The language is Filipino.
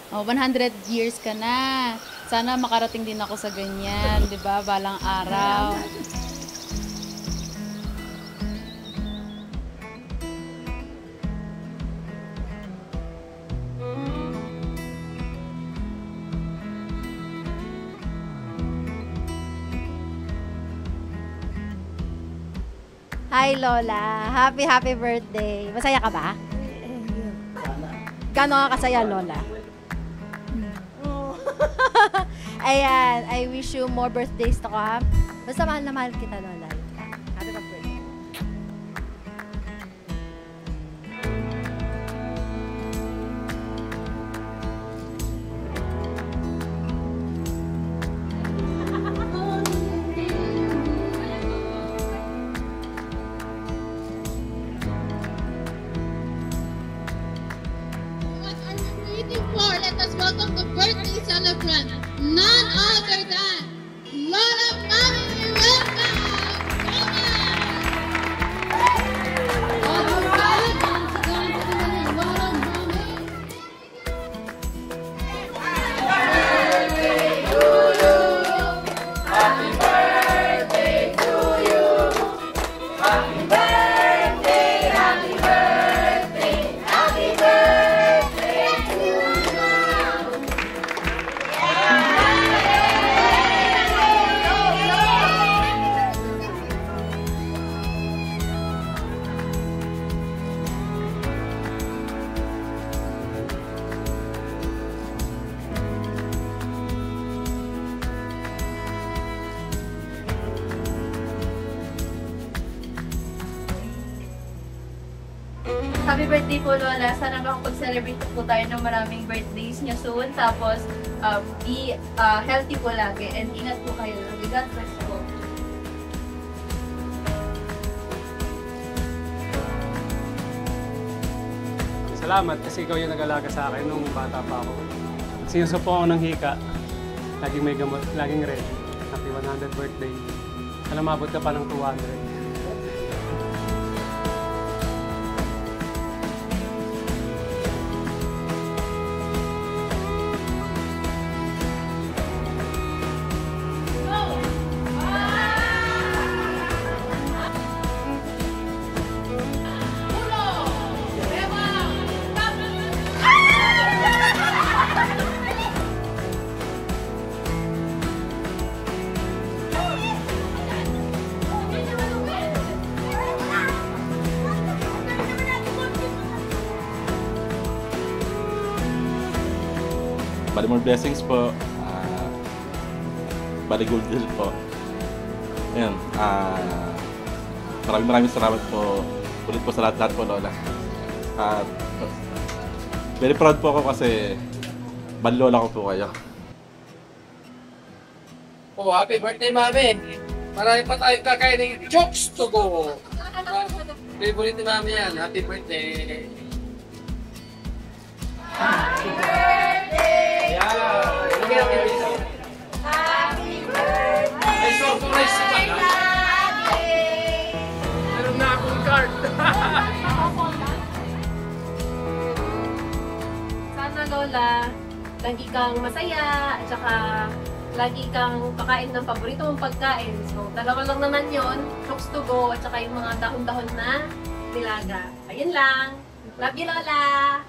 Oh, 100 years ka na. Sana makarating din ako sa ganyan, 'di ba? Balang araw. Hi Lola, happy birthday. Masaya ka ba? Gano'n ka kasaya Lola? Ayan, I wish you more birthdays to come. Basta mahal na mahal kita Lola. Happy birthday. Let us welcome the birthday celebrant, none other than Lola Mami. Welcome! Happy birthday po, Lola. Sana makapag-celebrate po tayo ng maraming birthdays niyo soon. Tapos, be healthy po lagi. And ingat po kayo. God bless po. Salamat kasi ikaw yung nag-alaga sa akin nung bata pa ako. Sinusupo ako ng hika. Laging may gamot, laging ready. Happy 100th birthday. Alam, mabot ka pa ng 200. Bali more blessings po. Bali good deal po. Ayan. Maraming salamat po. Ulit po sa lahat po, Lola. Very proud po ako kasi bali lola ko po kayo. Oh, happy birthday, Mami! Marami pa tayong kakainin jokes to go! Favorite ni Mami yan. Happy birthday! Happy birthday! Yeah! Happy birthday! Ay, surprise si Mami! Meron na akong card! Sana, Lola, lagi kang masaya, at saka lagi kang kakain ng paborito mong pagkain. So, dalawa lang naman yon, jokes to go, at saka yung mga dahon-dahon na nilaga. Ayun lang. Love you, Lola!